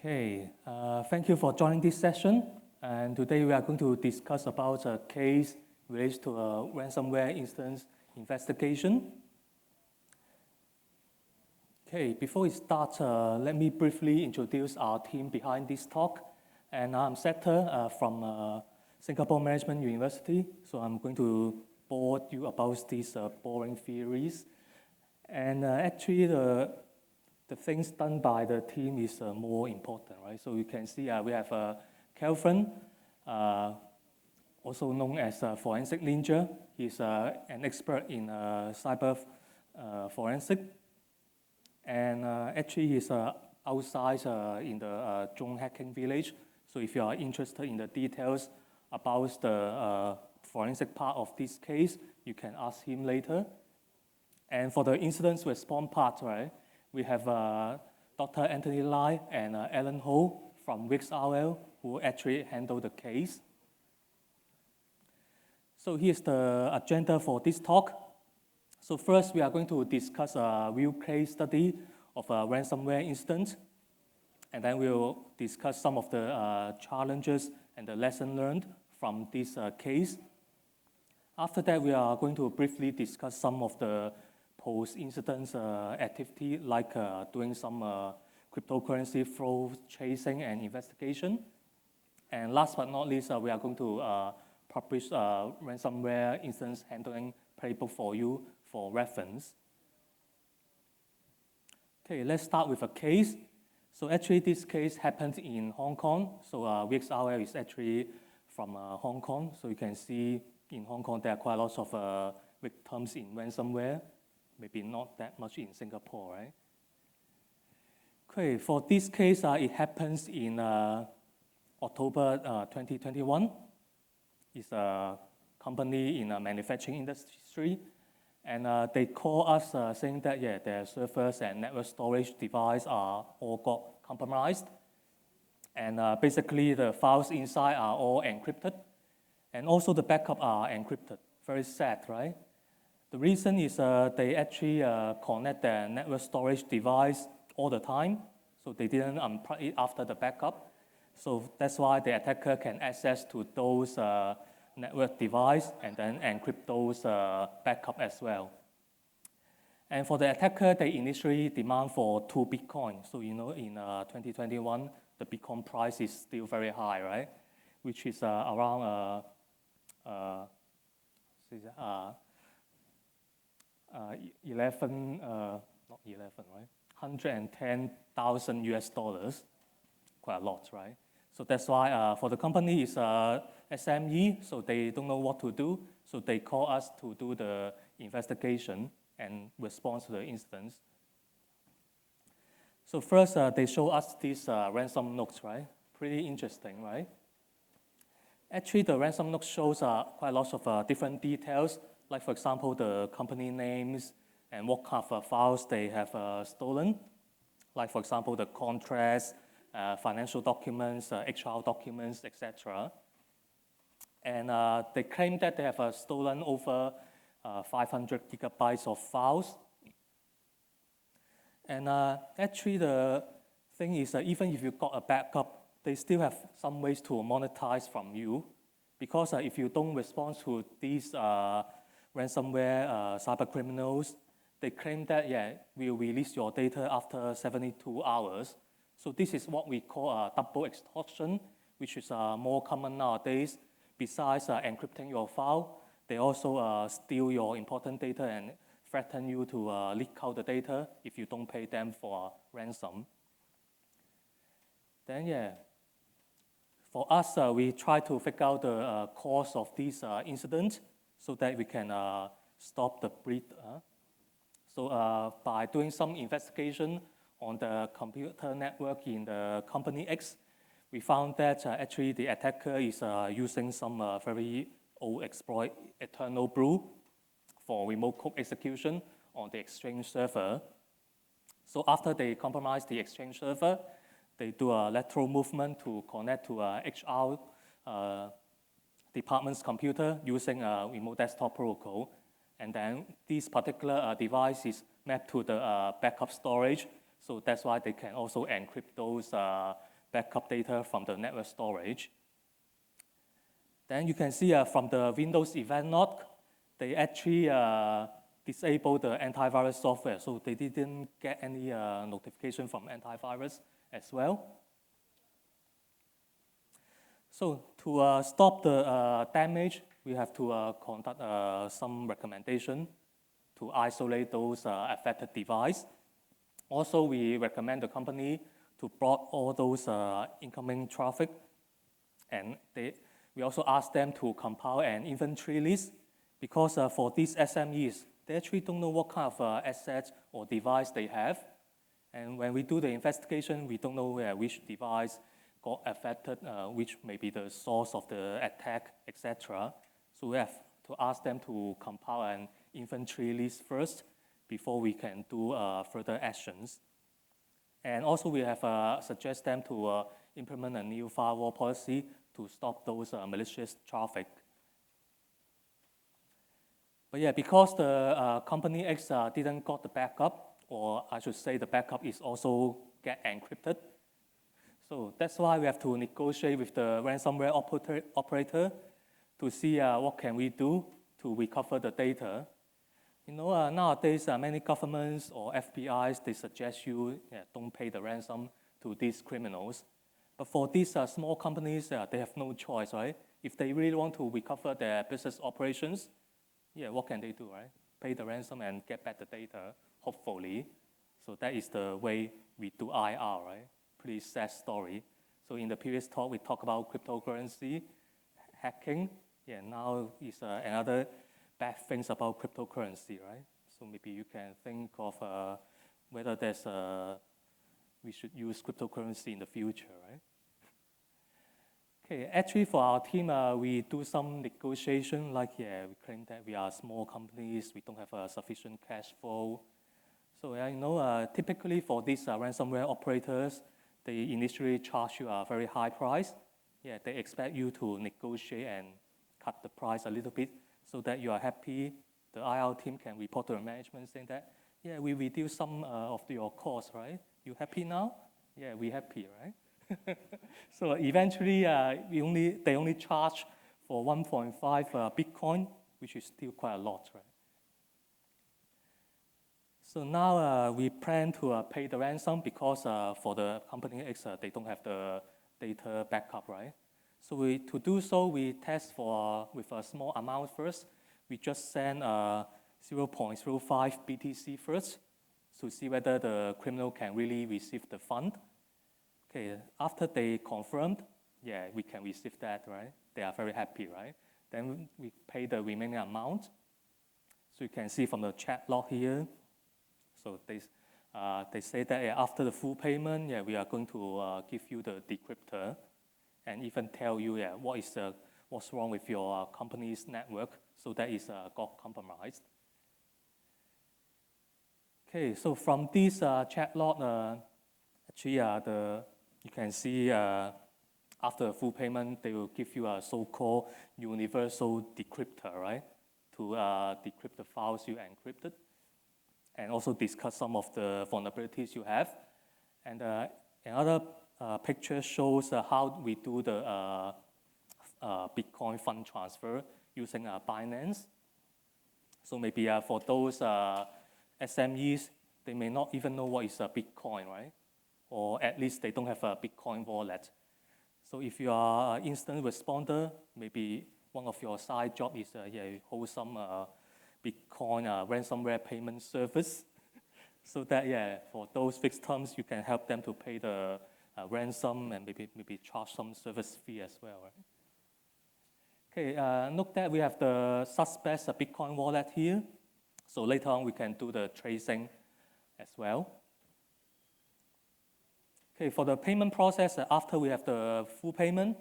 Okay, thank you for joining this session. And today we are going to discuss about a case related to a ransomware instance investigation. Okay, before we start, let me briefly introduce our team behind this talk. And I'm Zetta from Singapore Management University. So I'm going to bore you about these boring theories. And actually, the things done by the team is more important, right? So you can see we have Kelvin, also known as Forensic Ninja. He's an expert in cyber forensic. And actually, he's outside in the drone hacking village. So if you are interested in the details about the forensic part of this case, you can ask him later. And for the incident response part, right, we have Dr. Anthony Lai and Alan Ho from WixRL who actually handle the case. So here's the agenda for this talk. So first, we are going to discuss a real case study of a ransomware incident. And then we'll discuss some of the challenges and the lesson learned from this case. After that, we are going to briefly discuss some of the post-incident activity, like doing some cryptocurrency fraud chasing and investigation. And last but not least, we are going to publish a ransomware instance handling playbook for you for reference. Okay, let's start with a case. So actually, this case happened in Hong Kong. So WixRL is actually from Hong Kong. So you can see in Hong Kong, there are quite a lot of victims in ransomware. Maybe not that much in Singapore, right? Okay, for this case, it happens in October 2021. It's a company in the manufacturing industry. And they call us saying that, yeah, their servers and network storage device are all got compromised. And basically, the files inside are all encrypted. And also the backup are encrypted. Very sad, right? The reason is they actually connect their network storage device all the time. So they didn't unplug it after the backup. So that's why the attacker can access to those network device and then encrypt those backup as well. And for the attacker, they initially demand for 2 Bitcoin. So you know, in 2021, the Bitcoin price is still very high, right? Which is around 110,000 US dollars, quite a lot, right? So that's why for the company it's SME, so they don't know what to do. So they call us to do the investigation and respond to the instance. So first, they show us these ransom notes, right? Pretty interesting, right? Actually, the ransom note shows quite a lot of different details, like, for example, the company names and what kind of files they have stolen. Like, for example, the contracts, financial documents, HR documents, etc. And they claim that they have stolen over 500 gigabytes of files. And actually, the thing is even if you got a backup, they still have some ways to monetize from you. Because if you don't respond to these ransomware cyber criminals, they claim that, yeah, we'll release your data after 72 hours. So this is what we call double extortion, which is more common nowadays. Besides encrypting your file, they also steal your important data and threaten you to leak out the data if you don't pay them for ransom. Then, yeah, for us, we try to figure out the cause of this incident so that we can stop the breach. So by doing some investigation on the computer network in the company X, we found that actually the attacker is using some very old exploit, Eternal Blue, for remote code execution on the Exchange server. So after they compromise the Exchange server, they do a lateral movement to connect to HR department's computer using a remote desktop protocol. And then this particular device is mapped to the backup storage. So that's why they can also encrypt those backup data from the network storage. Then you can see from the Windows event log, they actually disabled the antivirus software, so they didn't get any notification from antivirus as well. So to stop the damage, we have to conduct some recommendation to isolate those affected devices. Also, we recommend the company to block all those incoming traffic, and we also ask them to compile an inventory list, because for these SMEs, they actually don't know what kind of assets or device they have. And when we do the investigation, we don't know which device got affected, which may be the source of the attack, etc. So we have to ask them to compile an inventory list first before we can do further actions. And also we have suggest them to implement a new firewall policy to stop those malicious traffic. But yeah, because the company X didn't got the backup, or I should say the backup is also get encrypted. So that's why we have to negotiate with the ransomware operator to see what can we do to recover the data. You know, nowadays many governments or FBIs, they suggest you don't pay the ransom to these criminals. But for these small companies, they have no choice, right? If they really want to recover their business operations, what can they do, right? Pay the ransom and get back the data, hopefully. So that is the way we do IR, right? Pretty sad story. So in the previous talk, we talked about cryptocurrency hacking. Now is another bad things about cryptocurrency, right? So maybe you can think of whether we should use cryptocurrency in the future, right? Okay, actually for our team, we do some negotiation, like we claim that we are small companies, we don't have sufficient cash flow. So you know, typically for these ransomware operators, they initially charge you a very high price. They expect you to negotiate and cut the price a little bit so that you are happy. The IR team can report to the management saying that, we reduce some of your costs, right? You happy now? We happy, right? So eventually, they only charge for 1.5 Bitcoin, which is still quite a lot, right? So now we plan to pay the ransom because for the company X, they don't have the data backup, right? So to do so, we test with a small amount first. We just send 0.05 BTC first to see whether the criminal can really receive the fund. Okay, after they confirmed, we can receive that, right? They are very happy, right? Then we pay the remaining amount. So you can see from the chat log here. So they say that after the full payment, we are going to give you the decryptor and even tell you what's wrong with your company's network, so that is got compromised. Okay, so from this chat log, actually you can see after a full payment, they will give you a so-called universal decryptor, right? To decrypt the files you encrypted, and also discuss some of the vulnerabilities you have. And another picture shows how we do the Bitcoin fund transfer using Binance. So maybe for those SMEs, they may not even know what is a Bitcoin, right? Or at least they don't have a Bitcoin wallet. So if you are an instant responder, maybe one of your side job is you hold some Bitcoin ransomware payment service, so that for those victims you can help them to pay the ransom and maybe charge some service fee as well, right? Okay, note that we have the suspect's Bitcoin wallet here, so later on we can do the tracing as well. Okay, for the payment process, after we have the full payment,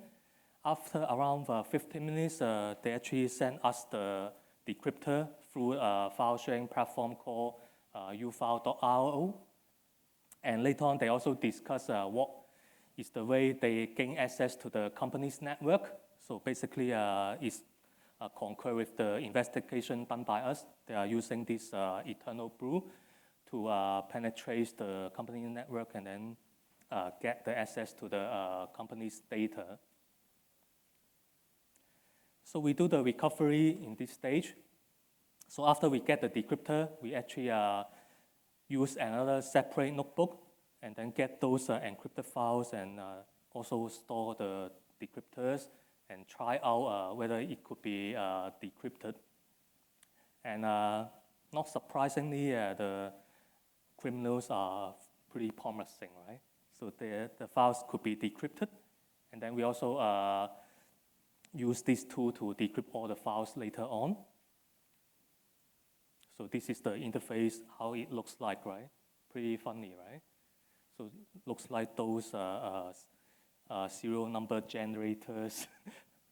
after around 15 minutes, they actually send us the decryptor through a file sharing platform called ufile.io. And later on, they also discuss what is the way they gain access to the company's network. So basically, it's concur with the investigation done by us. They are using this Eternal Blue to penetrate the company network and then get the access to the company's data. So we do the recovery in this stage. So after we get the decryptor, we actually use another separate notebook and then get those encrypted files and also store the decryptors and try out whether it could be decrypted. And not surprisingly, the criminals are pretty promising, right? So the files could be decrypted. And then we also use this tool to decrypt all the files later on. So this is the interface, how it looks like, right? Pretty funny, right? So it looks like those serial number generators.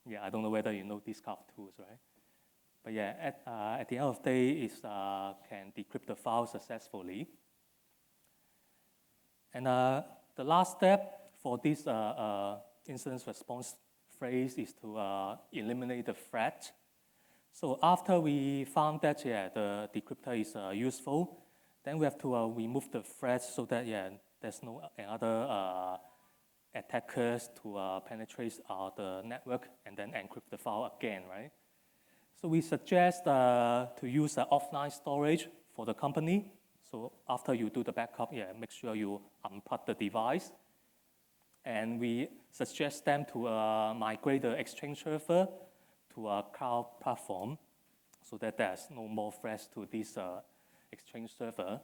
Yeah, I don't know whether you know these kind of tools, right? But yeah, at the end of the day, it can decrypt the file successfully. And the last step for this incident response phase is to eliminate the threat. So after we found that the decryptor is useful, then we have to remove the threat so that there's no other attackers to penetrate the network and then encrypt the file again, right? So we suggest to use offline storage for the company. So after you do the backup, make sure you unplug the device. And we suggest them to migrate the Exchange server to a cloud platform so that there's no more threats to this Exchange server.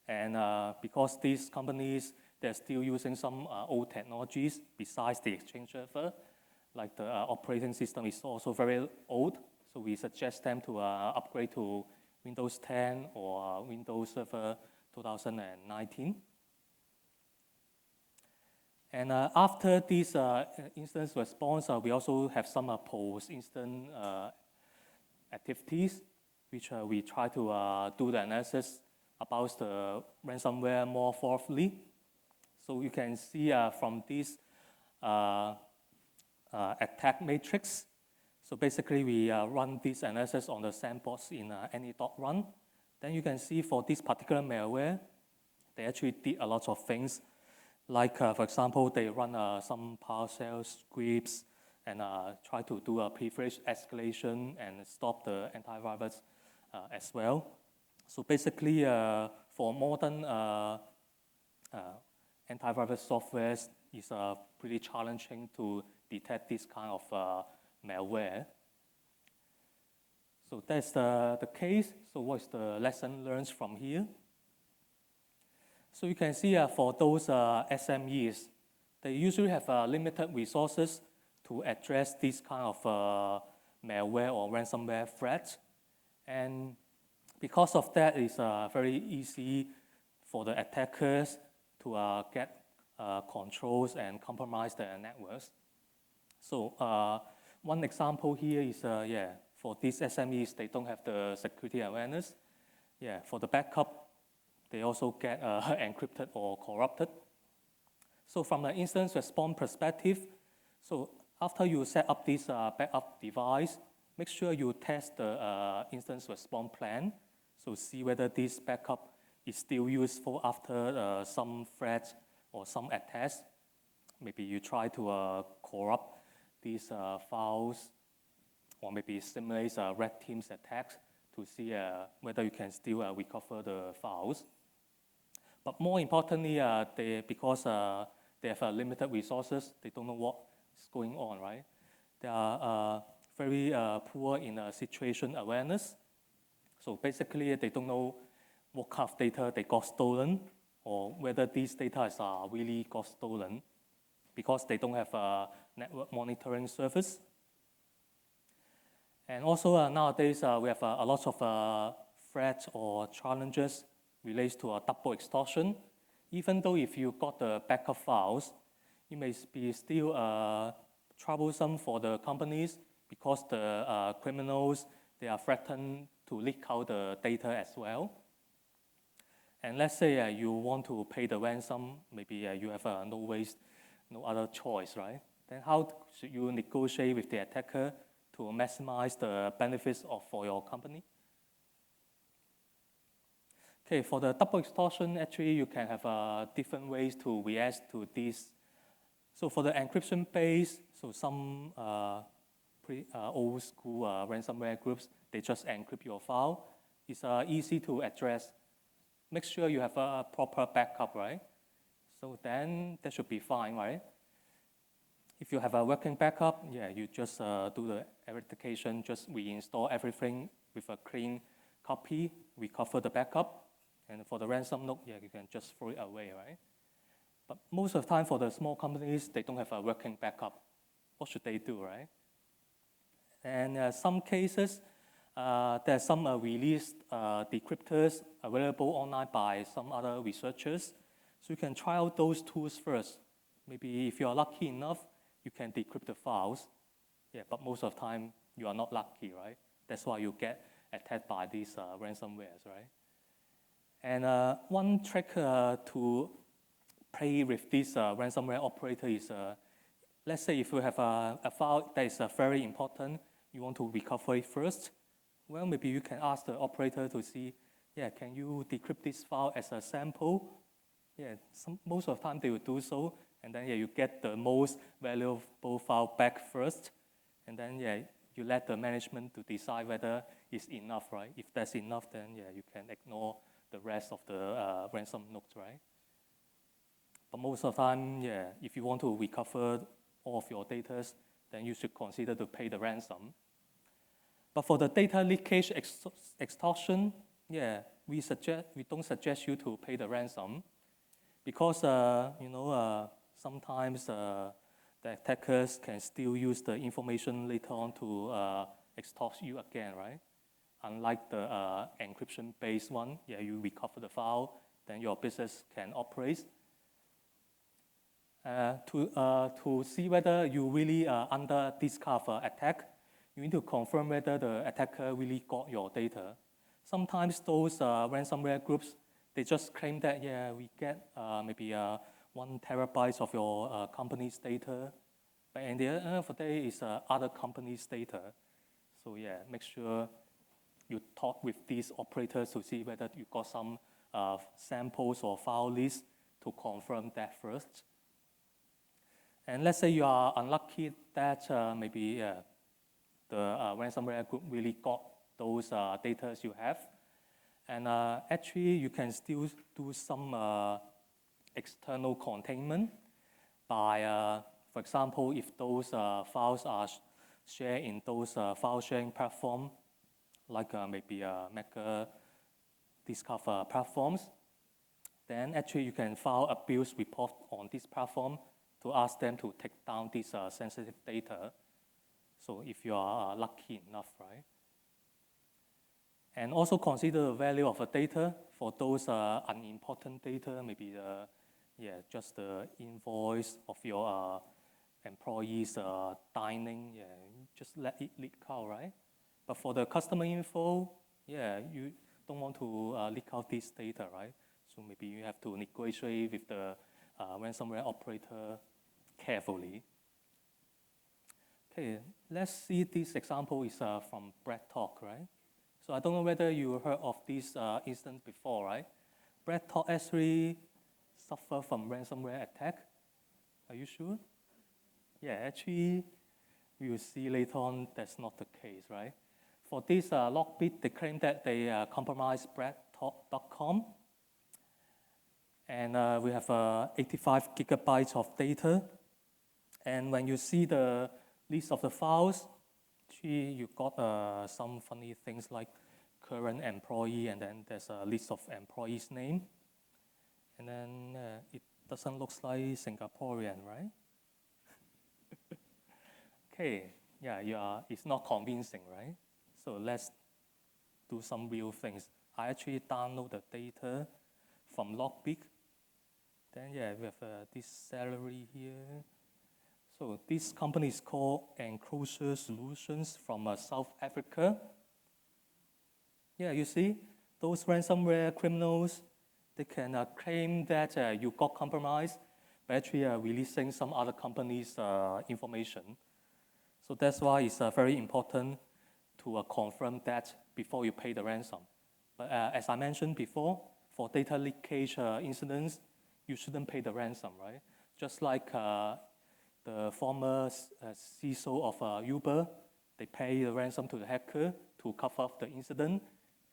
And because these companies, they're still using some old technologies besides the Exchange server, like the operating system is also very old. So we suggest them to upgrade to Windows 10 or Windows Server 2019. And after this incident response, we also have some post-incident activities, which we try to do the analysis about the ransomware more thoroughly. So you can see from this attack matrix. So basically, we run this analysis on the sandbox in any.run. Then you can see for this particular malware, they actually did a lot of things. Like, for example, they run some PowerShell scripts and try to do a privilege escalation and stop the antivirus as well. So basically, for modern antivirus software, it's pretty challenging to detect this kind of malware. So that's the case. So what's the lesson learned from here? So you can see for those SMEs, they usually have limited resources to address this kind of malware or ransomware threats. And because of that, it's very easy for the attackers to get controls and compromise their networks. So one example here is, for these SMEs, they don't have the security awareness. For the backup, they also get encrypted or corrupted. So from an incident response perspective, so after you set up this backup device, make sure you test the incident response plan. So see whether this backup is still useful after some threats or some attacks. Maybe you try to corrupt these files, or maybe simulate red team's attacks to see whether you can still recover the files. But more importantly, because they have limited resources, they don't know what's going on, right? They are very poor in situation awareness. So basically, they don't know what kind of data they got stolen or whether these data are really got stolen because they don't have a network monitoring service. And also nowadays, we have a lot of threats or challenges relates to a double extortion. Even though if you got the backup files, it may be still troublesome for the companies because the criminals, they are threatened to leak out the data as well. And let's say you want to pay the ransom, maybe you have no other choice, right? Then how should you negotiate with the attacker to maximize the benefits for your company? Okay, for the double extortion, actually you can have different ways to react to this. So for the encryption base, so some old school ransomware groups, they just encrypt your file. It's easy to address. Make sure you have a proper backup, right? So then that should be fine, right? If you have a working backup, yeah, you just do the eradication, just reinstall everything with a clean copy, recover the backup. And for the ransom note, yeah, you can just throw it away, right? But most of the time for the small companies, they don't have a working backup. What should they do, right? And some cases, there are some released decryptors available online by some other researchers. So you can try out those tools first. Maybe if you are lucky enough, you can decrypt the files. Yeah, but most of the time, you are not lucky, right? That's why you get attacked by these ransomwares, right? And one trick to play with this ransomware operator is, let's say if you have a file that is very important, you want to recover it first. Well, maybe you can ask the operator to see, yeah, can you decrypt this file as a sample? Yeah, most of the time they will do so, and then yeah, you get the most valuable file back first, and then yeah, you let the management to decide whether it's enough, right? If that's enough, then yeah, you can ignore the rest of the ransom notes, right? But most of the time, yeah, if you want to recover all of your data, then you should consider to pay the ransom. But for the data leakage extortion, yeah, we don't suggest you to pay the ransom because sometimes the attackers can still use the information later on to extort you again, right? Unlike the encryption-based one, yeah, you recover the file, then your business can operate. To see whether you really are under this kind of attack, you need to confirm whether the attacker really got your data. Sometimes those ransomware groups, they just claim that, yeah, we get maybe 1 terabyte of your company's data, but in the end of the day, it's other company's data. So yeah, make sure you talk with these operators to see whether you got some samples or file lists to confirm that first. And let's say you are unlucky that maybe the ransomware group really got those data you have. And actually, you can still do some external containment by, for example, if those files are shared in those file sharing platforms, like maybe Mega, these kind of platforms, then actually you can file a abuse report on this platform to ask them to take down this sensitive data. So if you are lucky enough, right? And also consider the value of the data for those unimportant data, maybe just the invoice of your employees dining, yeah, just let it leak out, right? But for the customer info, yeah, you don't want to leak out this data, right? So maybe you have to negotiate with the ransomware operator carefully. Okay, let's see this example is from Bread Talk, right? So I don't know whether you heard of this instance before, right? Bread Talk actually suffered from ransomware attack. Are you sure? Yeah, actually, we will see later on that's not the case, right? For this Lockbit, they claim that they compromised breadtalk.com. And we have 85 gigabytes of data. And when you see the list of the files, you got some funny things like current employee, and then there's a list of employees' name. And then it doesn't look like Singaporean, right? Okay, yeah, it's not convincing, right? So let's do some real things. I actually download the data from Logbit. Then yeah, we have this salary here. So this company is called Enclosure Solutions from South Africa. Yeah, you see, those ransomware criminals, they can claim that you got compromised, but actually releasing some other company's information. So that's why it's very important to confirm that before you pay the ransom. But as I mentioned before, for data leakage incidents, you shouldn't pay the ransom, right? Just like the former CISO of Uber, they pay the ransom to the hacker to cover up the incident,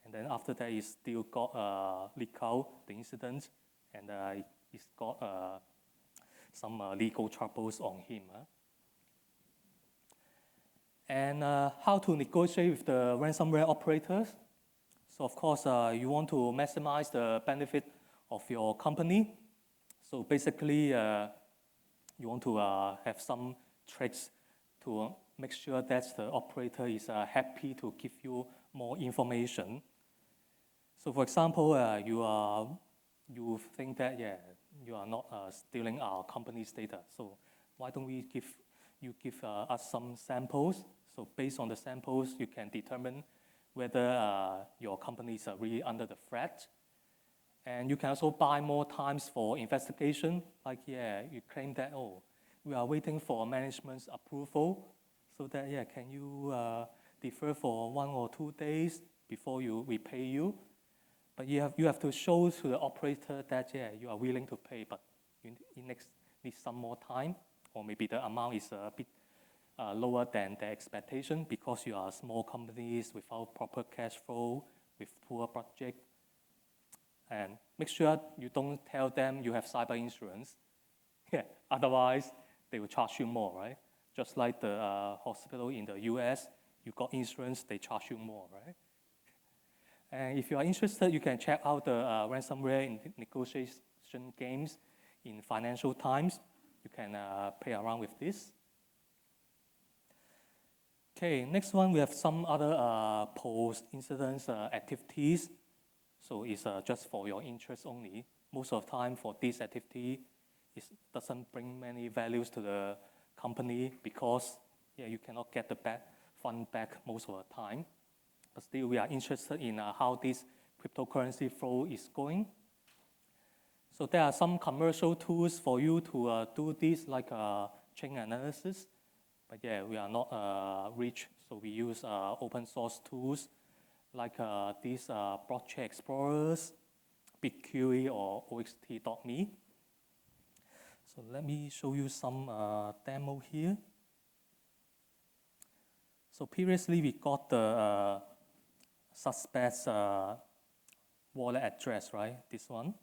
and then after that, he still got leaked out the incident, and he's got some legal troubles on him. And how to negotiate with the ransomware operators? So of course, you want to maximize the benefit of your company. So basically, you want to have some tricks to make sure that the operator is happy to give you more information. So for example, you think that, you are not stealing our company's data. So why don't we give us some samples? So based on the samples, you can determine whether your company is really under the threat. And you can also buy more times for investigation. Like, you claim that, we are waiting for management's approval. So that, can you defer for 1 or 2 days before we pay you? But you have to show to the operator that, you are willing to pay, but you need some more time, or maybe the amount is a bit lower than the expectation because you are small companies without proper cash flow, with poor budget. And make sure you don't tell them you have cyber insurance. Otherwise, they will charge you more, right? Just like the hospital in the US, you got insurance, they charge you more, right? And if you are interested, you can check out the ransomware negotiation games in Financial Times. You can play around with this. Okay, next one, we have some other post-incident activities. So it's just for your interest only. Most of the time for this activity, it doesn't bring many values to the company because you cannot get the fund back most of the time. But still, we are interested in how this cryptocurrency flow is going. So there are some commercial tools for you to do this, like chain analysis. But we are not rich, so we use open source tools like these blockchain explorers, BigQuery, or oxt.me. So let me show you some demo here. So previously we got the suspect's wallet address, right? This one.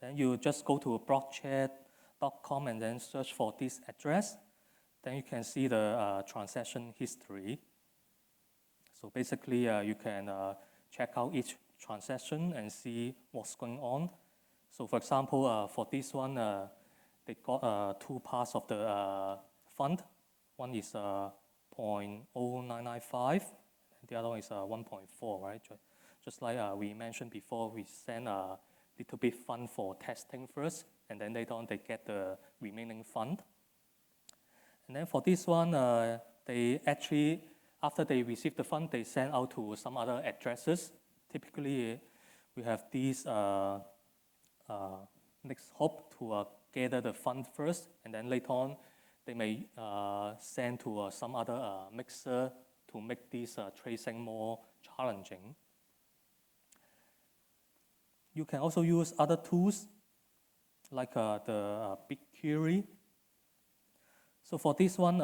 Then you just go to blockchain.com and then search for this address. Then you can see the transaction history. So basically, you can check out each transaction and see what's going on. So for example, for this one, they got 2 parts of the fund. One is 0.0995, and the other one is 1.4, right? Just like we mentioned before, we send a little bit fund for testing first, and then later on they get the remaining fund. And then for this one, they actually, after they receive the fund, they send out to some other addresses. Typically, we have these next hop to gather the fund first, and then later on, they may send to some other mixer to make this tracing more challenging. You can also use other tools like the BigQuery. So for this one,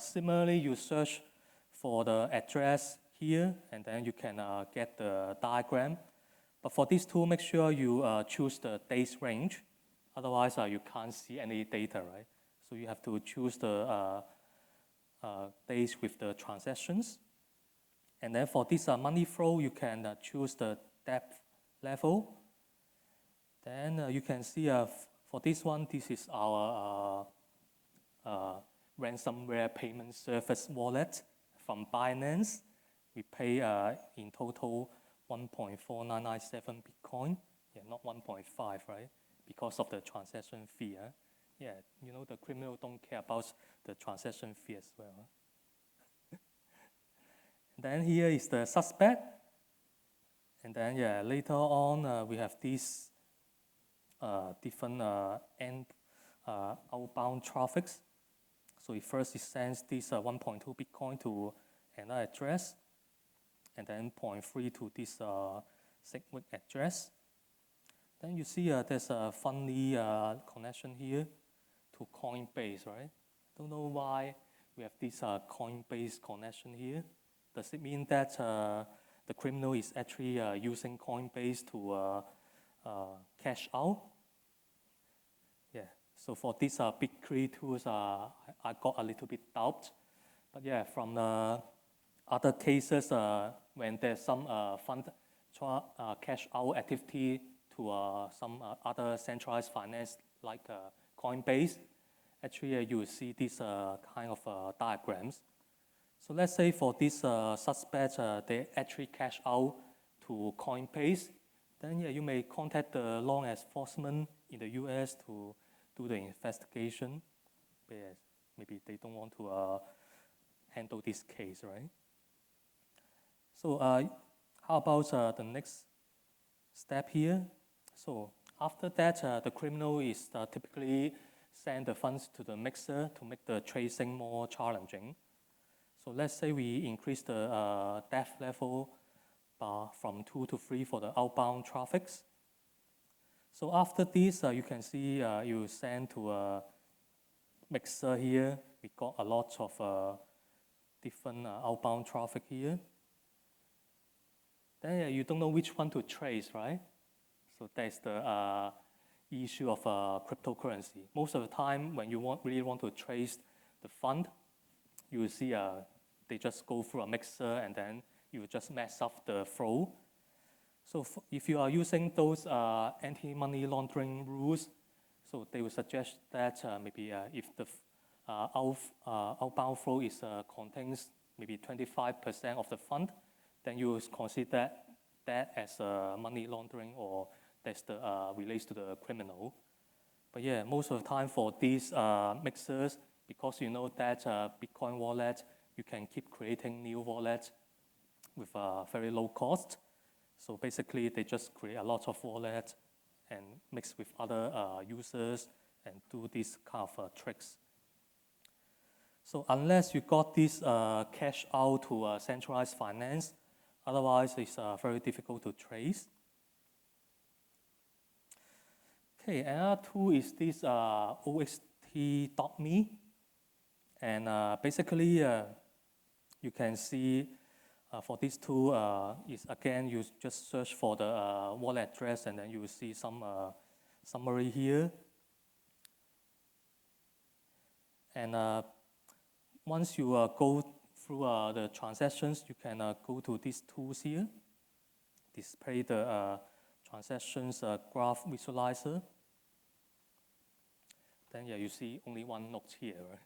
similarly, you search for the address here, and then you can get the diagram. But for this tool, make sure you choose the days range. Otherwise, you can't see any data, right? So you have to choose the days with the transactions. And then for this money flow, you can choose the depth level. Then you can see for this one, this is our ransomware payment service wallet from Binance. We pay in total 1.4997 Bitcoin. Not 1.5, right? Because of the transaction fee. The criminal don't care about the transaction fee as well. Then here is the suspect. And then later on we have these different outbound traffics. So first it sends this 1.2 Bitcoin to another address, and then 0.3 to this SigWit address. Then you see there's a funny connection here to Coinbase, right? Don't know why we have this Coinbase connection here. Does it mean that the criminal is actually using Coinbase to cash out? Yeah, so for these big three tools, I got a little bit doubt. But yeah, from other cases, when there's some fund cash out activity to some other centralized finance like Coinbase, actually you will see these kind of diagrams. So let's say for this suspect, they actually cash out to Coinbase, then yeah, you may contact the law enforcement in the US to do the investigation. But yes, maybe they don't want to handle this case, right? So how about the next step here? So after that, the criminal is typically send the funds to the mixer to make the tracing more challenging. So let's say we increase the depth level from 2 to 3 for the outbound traffics. So after this, you can see you send to a mixer here. We got a lot of different outbound traffic here. Then you don't know which one to trace, right? So that's the issue of cryptocurrency. Most of the time, when you really want to trace the fund, you will see they just go through a mixer and then you just mess up the flow. So if you are using those anti-money laundering rules, so they will suggest that maybe if the outbound flow contains maybe 25% of the fund, then you consider that as money laundering or that's relates to the criminal. But yeah, most of the time for these mixers, because you know that Bitcoin wallet, you can keep creating new wallets with very low cost. So basically, they just create a lot of wallets and mix with other users and do these kind of tricks. So unless you got this cash out to centralized finance, otherwise it's very difficult to trace. Okay, another tool is this oxt.me. And basically, you can see for this tool, is again, you just search for the wallet address and then you will see some summary here. And once you go through the transactions, you can go to these tools here, display the transactions graph visualizer. Then yeah, you see only one note here, right?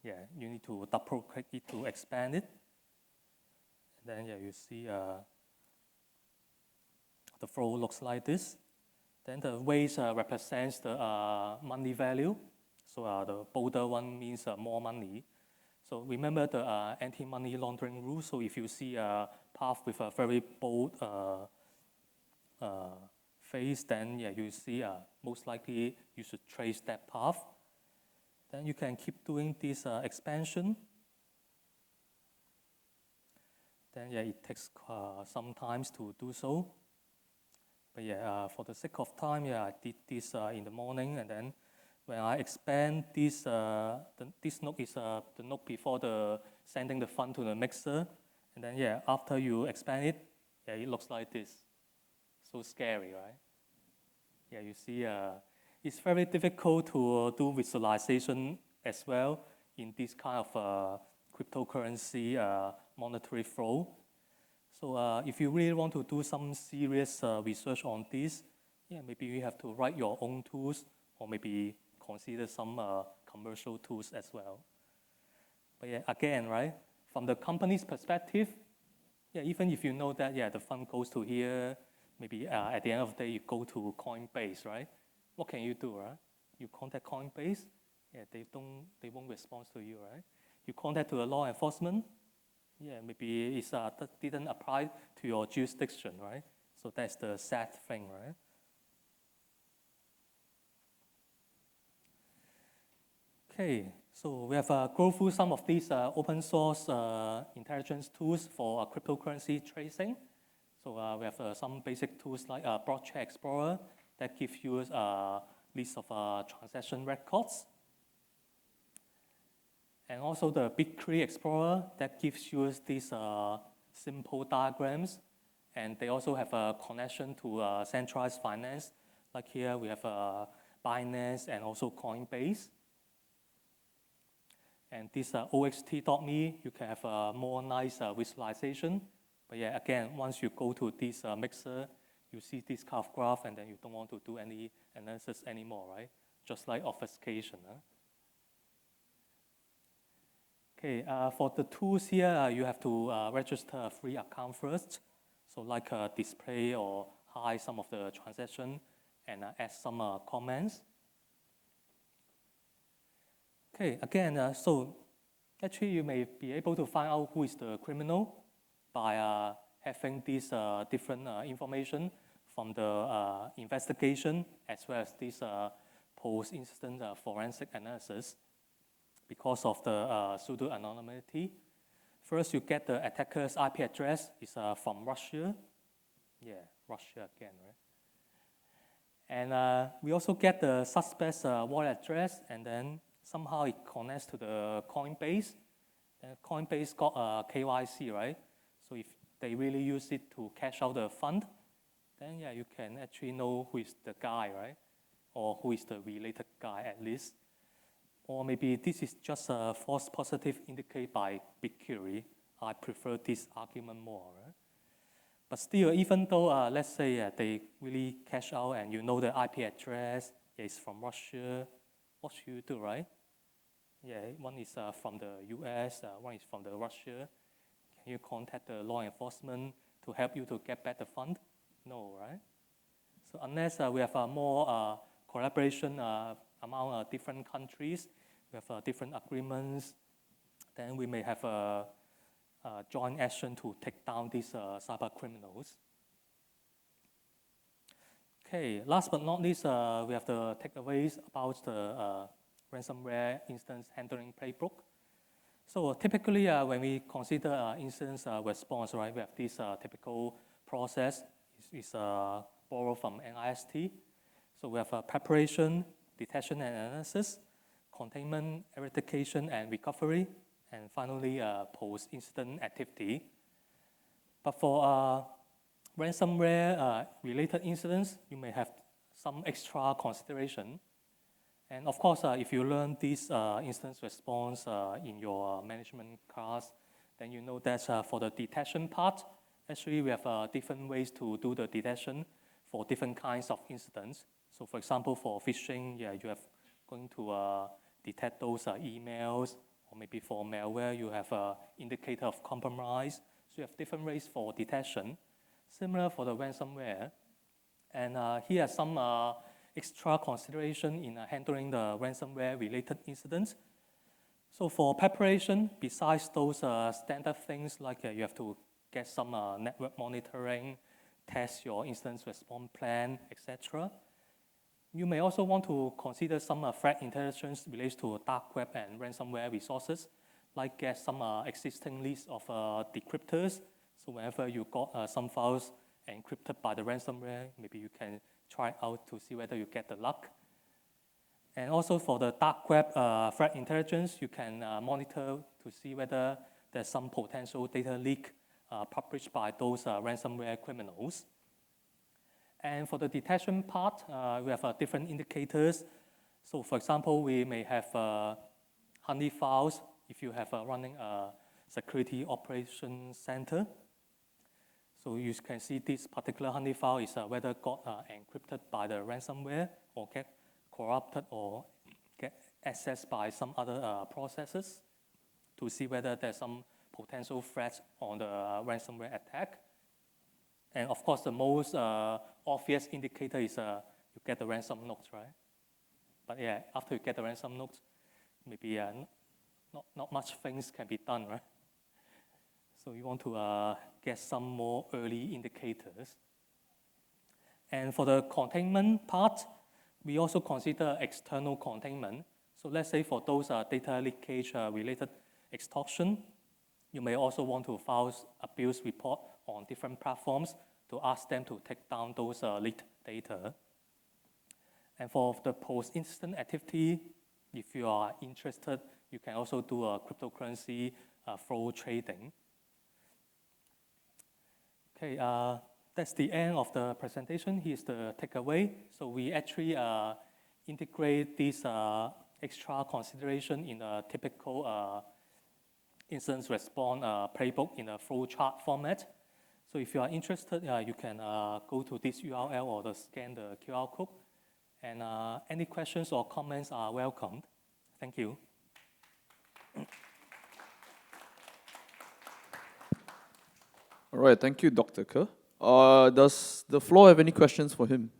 Yeah, you need to double click it to expand it. And then yeah, you see the flow looks like this. Then the ways represents the money value. So the bolder one means more money. So remember the anti-money laundering rule. So if you see a path with a very bold face, then yeah, you see most likely you should trace that path. Then you can keep doing this expansion. Then yeah, it takes some time to do so. But yeah, for the sake of time, yeah, I did this in the morning, and then when I expand this, this note is the note before the sending the fund to the mixer, and then yeah, after you expand it, yeah, it looks like this. So scary, right? Yeah, you see, it's very difficult to do visualization as well in this kind of cryptocurrency monetary flow. So if you really want to do some serious research on this, yeah, maybe you have to write your own tools or maybe consider some commercial tools as well. But yeah, again, right, from the company's perspective, yeah, even if you know that, yeah, the fund goes to here, maybe at the end of the day, you go to Coinbase, right? What can you do, right? You contact Coinbase, yeah, they won't respond to you, right? You contact to the law enforcement, yeah, maybe that didn't apply to your jurisdiction, right? So that's the sad thing, right? Okay, so we have gone through some of these open source intelligence tools for cryptocurrency tracing. So we have some basic tools like Blockchain Explorer that gives you a list of transaction records. And also the BigQuery Explorer that gives you these simple diagrams. And they also have a connection to centralized finance. Like here we have Binance and also Coinbase. And this oxt.me, you can have a more nice visualization. But yeah, again, once you go to this mixer, you see this kind of graph, and then you don't want to do any analysis anymore, right? Just like obfuscation. Okay, for the tools here, you have to register a free account first. So like display or hide some of the transaction and add some comments. Okay, again, so actually you may be able to find out who is the criminal by having this different information from the investigation as well as this post-incident forensic analysis because of the pseudo-anonymity. First, you get the attacker's IP address is from Russia. Yeah, Russia again, right? And we also get the suspect's wallet address, and then somehow it connects to the Coinbase. And Coinbase got a KYC, right? So if they really use it to cash out the fund, then yeah, you can actually know who is the guy, right? Or who is the related guy at least. Or maybe this is just a false positive indicated by BigQuery. I prefer this argument more, right? But still, even though, let's say they really cash out and you know the IP address is from Russia, what should you do, right? Yeah, one is from the US, one is from the Russia. Can you contact the law enforcement to help you to get back the fund? No, right? So unless we have more collaboration among different countries, we have different agreements, then we may have a joint action to take down these cyber criminals. Okay, last but not least, we have the takeaways about the ransomware instance handling playbook. So typically, when we consider incident response, right, we have this typical process is borrowed from NIST. So we have preparation, detection and analysis, containment, eradication and recovery, and finally post-incident activity. But for ransomware related incidents, you may have some extra consideration. And of course, if you learn this incident response in your management class, then you know that for the detection part, actually we have different ways to do the detection for different kinds of incidents. So for example, for phishing, yeah, you have going to detect those emails, or maybe for malware, you have an indicator of compromise. So you have different ways for detection. Similar for the ransomware. And here are some extra consideration in handling the ransomware-related incidents. So for preparation, besides those standard things like you have to get some network monitoring, test your incident response plan, etc., you may also want to consider some threat intelligence related to dark web and ransomware resources, like get some existing list of decryptors. So whenever you got some files encrypted by the ransomware, maybe you can try out to see whether you get the luck. And also for the dark web threat intelligence, you can monitor to see whether there's some potential data leak published by those ransomware criminals. And for the detection part, we have different indicators. So for example, we may have honey files if you have running a security operations center. So you can see this particular honey file is whether got encrypted by the ransomware or get corrupted or get accessed by some other processes to see whether there's some potential threats on the ransomware attack. And of course, the most obvious indicator is you get the ransom note, right? But yeah, after you get the ransom note, maybe not much things can be done, right? So you want to get some more early indicators. And for the containment part, we also consider external containment. So let's say for those data leakage related extortion, you may also want to file abuse report on different platforms to ask them to take down those leaked data. And for the post-incident activity, if you are interested, you can also do a cryptocurrency flow trading. Okay, that's the end of the presentation. Here's the takeaway. So we actually integrate this extra consideration in a typical incident response playbook in a flowchart format. So if you are interested, you can go to this URL or scan the QR code. And any questions or comments are welcomed. Thank you. All right, thank you, Dr. Ke. Does the floor have any questions for him?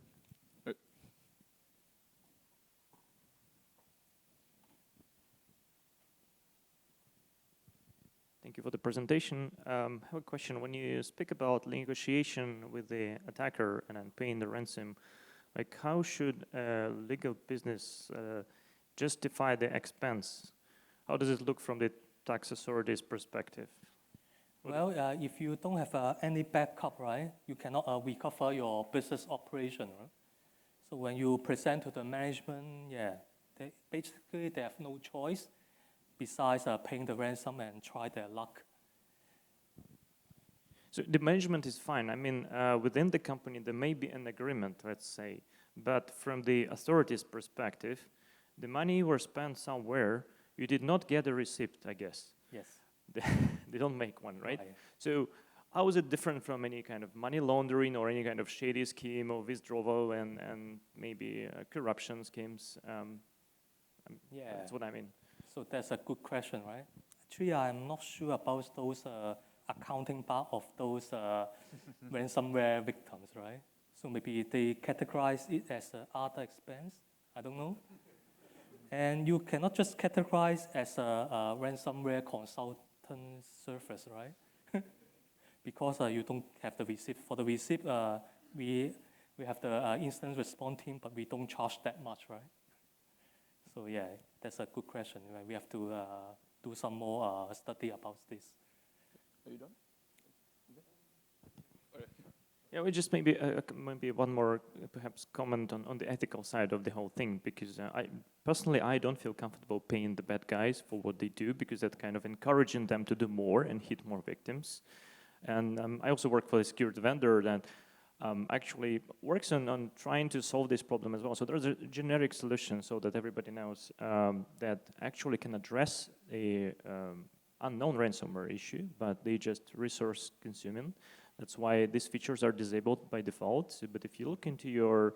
Thank you for the presentation. I have a question. When you speak about negotiation with the attacker and then paying the ransom, like how should a legal business justify the expense? How does it look from the tax authority's perspective? Well, if you don't have any backup, right, you cannot recover your business operation. Right? So when you present to the management, basically they have no choice besides paying the ransom and try their luck. So the management is fine. I mean, within the company, there may be an agreement, let's say, but from the authorities' perspective, the money was spent somewhere. You did not get a receipt, I guess. Yes. They don't make one, right? So how is it different from any kind of money laundering or any kind of shady scheme or withdrawal and maybe corruption schemes? That's what I mean. So that's a good question, right? Actually, I'm not sure about those accounting part of those ransomware victims, right? So maybe they categorize it as other expense. I don't know. And you cannot just categorize as a ransomware consultant service, right? Because you don't have the receipt. For the receipt, we have the incident response team, but we don't charge that much, right? So yeah, that's a good question. Right? We have to do some more study about this. Are you done? Yeah, we just maybe one more perhaps comment on the ethical side of the whole thing, because I personally don't feel comfortable paying the bad guys for what they do, because that kind of encouraging them to do more and hit more victims. And I also work for a security vendor that actually works on trying to solve this problem as well. So there's a generic solution so that everybody knows that actually can address a unknown ransomware issue, but they just resource consuming. That's why these features are disabled by default. So, but if you look into your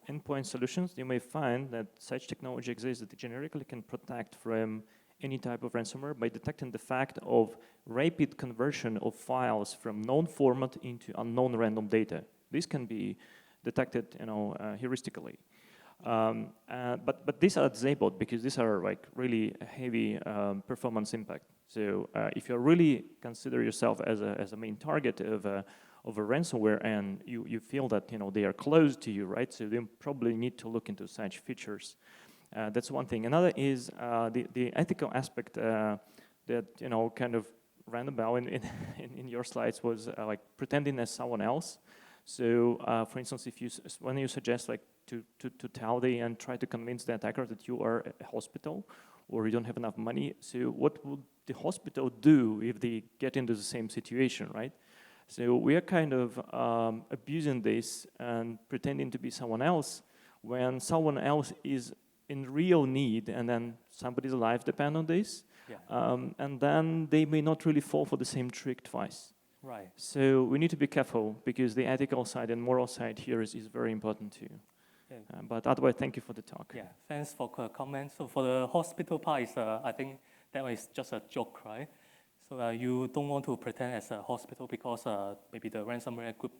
endpoint solutions, you may find that such technology exists that generically can protect from any type of ransomware by detecting the fact of rapid conversion of files from known format into unknown random data. This can be detected, heuristically. But these are disabled because these are like really heavy performance impact. So if you really consider yourself as a main target of a ransomware and you feel that they are close to you, right? So you probably need to look into such features. That's one thing. Another is the ethical aspect that kind of ran about in your slides was like pretending as someone else. So for instance, when you suggest like to tell and try to convince the attacker that you are a hospital or you don't have enough money, so what would the hospital do if they get into the same situation, right? So we are kind of abusing this and pretending to be someone else when someone else is in real need, and then somebody's life depends on this, and then they may not really fall for the same trick twice. Right. So we need to be careful because the ethical side and moral side here is very important too. Yeah. But otherwise, thank you for the talk. Yeah, thanks for the comment. So for the hospital part, I think that is just a joke, right? So you don't want to pretend as a hospital because maybe the ransomware group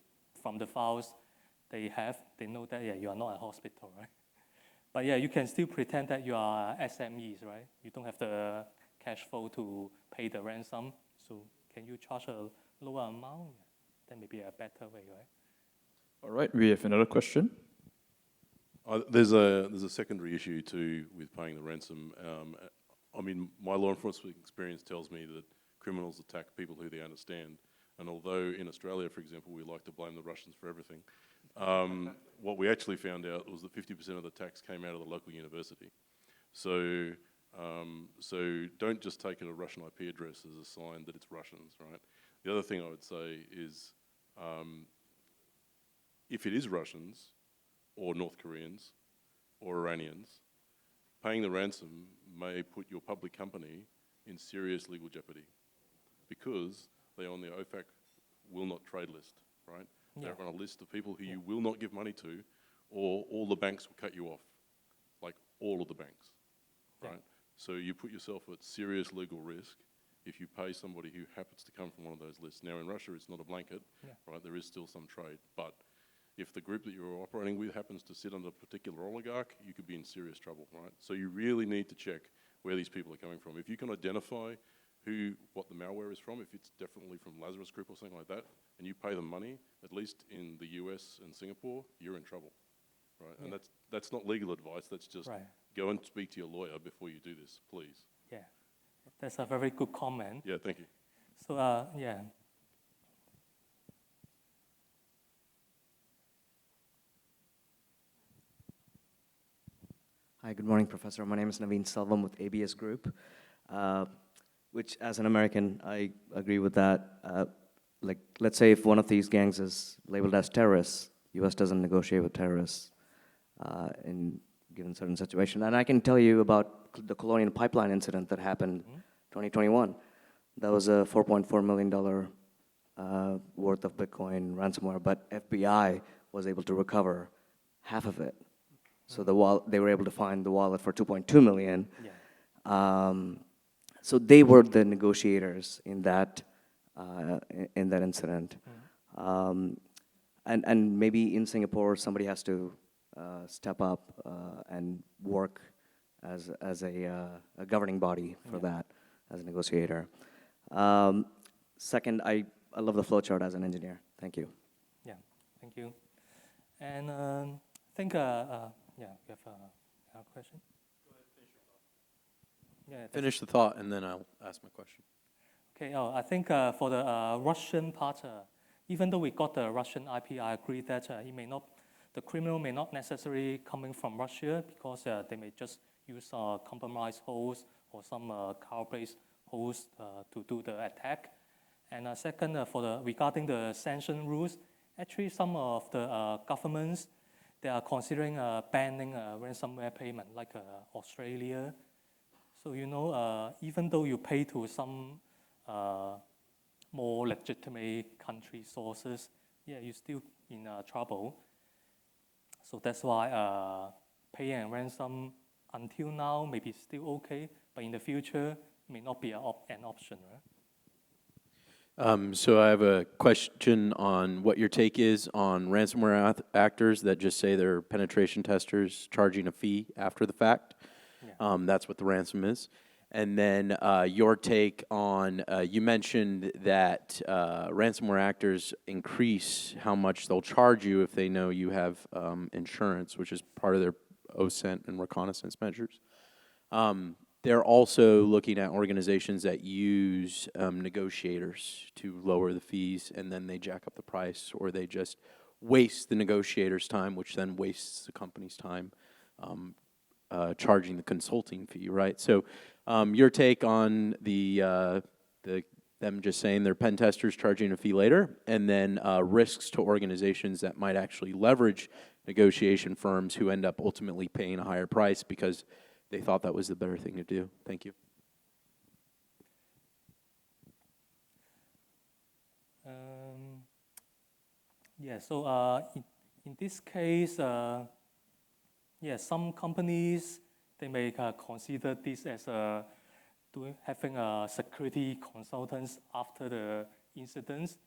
from the files they know that you are not a hospital, right? But yeah, you can still pretend that you are SMEs, right? You don't have the cash flow to pay the ransom. So can you charge a lower amount? That may be a better way, right? All right, we have another question. There's a secondary issue too with paying the ransom. I mean, my law enforcement experience tells me that criminals attack people who they understand. And although in Australia, for example, we like to blame the Russians for everything, What we actually found out was that 50% of the tax came out of the local university. So, so don't just take a Russian IP address as a sign that it's Russians, right? The other thing I would say is, if it is Russians, or North Koreans, or Iranians, paying the ransom may put your public company in serious legal jeopardy because they are on the OFAC will not trade list, right? Yeah. They're on a list of people who you will not give money to, or all the banks will cut you off, like all of the banks, Yeah. right? So you put yourself at serious legal risk if you pay somebody who happens to come from one of those lists. Now in Russia, it's not a blanket, Yeah. right? There is still some trade, but if the group that you're operating with happens to sit under a particular oligarch, you could be in serious trouble, right? So you really need to check where these people are coming from. If you can identify what the malware is from, if it's definitely from Lazarus Group or something like that, and you pay them money, at least in the US and Singapore, you're in trouble, right? Yeah. And that's not legal advice, that's just Right. go and speak to your lawyer before you do this, please. Yeah. That's a very good comment. Yeah, thank you. So, yeah. Hi, good morning, Professor. My name is Naveen Selvam with ABS Group, which, as an American, I agree with that. Like, let's say if one of these gangs is labeled as terrorists, U.S. doesn't negotiate with terrorists in given certain situation. And I can tell you about the Colonial Pipeline incident that happened 2021. That was a $4.4 million worth of Bitcoin ransomware, but FBI was able to recover half of it. So they were able to find the wallet for 2.2 million. Yeah. So they were the negotiators in that incident. And maybe in Singapore, somebody has to step up and work as a governing body for that, as a negotiator. Second, I love the flowchart as an engineer. Thank you. Yeah, thank you. And I think, yeah, we have a question. Go ahead, finish your thought. Yeah, that's- Finish the thought, and then I'll ask my question. Okay, I think for the Russian part, even though we got the Russian IP, I agree that the criminal may not necessarily coming from Russia because they may just use compromised hosts or some cloud-based hosts to do the attack. And second, regarding the sanction rules, actually some of the governments, they are considering banning ransomware payment, like Australia. So, even though you pay to some more legitimate country sources, yeah, you're still in trouble. So that's why paying ransom until now may be still okay, but in the future may not be an option, right? So I have a question on what your take is on ransomware actors that just say they're penetration testers charging a fee after the fact. Yeah. That's what the ransom is. And then your take on, you mentioned that ransomware actors increase how much they'll charge you if they know you have insurance, which is part of their OSINT and reconnaissance measures. They're also looking at organizations that use negotiators to lower the fees, and then they jack up the price, or they just waste the negotiator's time, which then wastes the company's time charging the consulting fee, right? So your take on them just saying they're pen testers charging a fee later, and then risks to organizations that might actually leverage negotiation firms who end up ultimately paying a higher price because they thought that was the better thing to do. Thank you. Yeah, so in this case, yeah, some companies, they may consider this as having a security consultants after the incidents.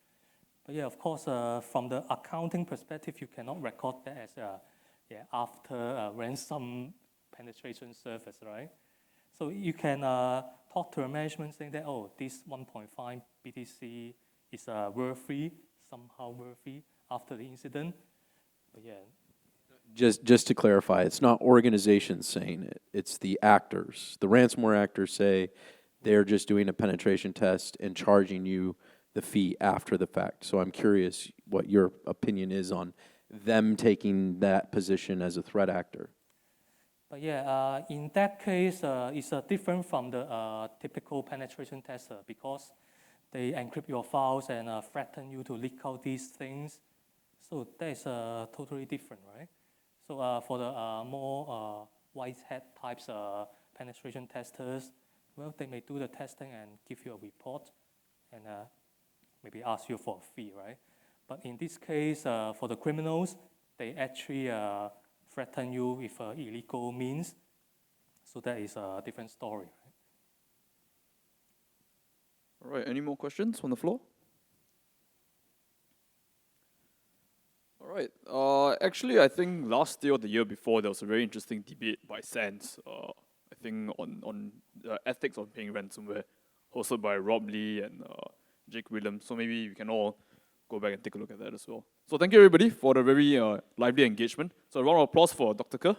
But yeah, of course, from the accounting perspective, you cannot record that as after ransom penetration service, right? So you can talk to a management saying that, oh, this 1.5 BTC is worthy, somehow worthy after the incident. But yeah. Just to clarify, it's not organizations saying it, it's the actors. The ransomware actors say they're just doing a penetration test and charging you the fee after the fact. So I'm curious what your opinion is on them taking that position as a threat actor. But yeah, in that case, it's different from the typical penetration tester because they encrypt your files and threaten you to leak out these things. So that is totally different, right? So for the more white hat types penetration testers, well, they may do the testing and give you a report and maybe ask you for a fee, right? But in this case, for the criminals, they actually threaten you with illegal means. So that is a different story, right? All right, any more questions from the floor? All right. Actually, I think last year or the year before, there was a very interesting debate by SANS, I think on the ethics of paying ransomware, hosted by Rob Lee and Jake Williams. So maybe we can all go back and take a look at that as well. So thank you everybody for the very lively engagement. So a round of applause for Dr. Ke.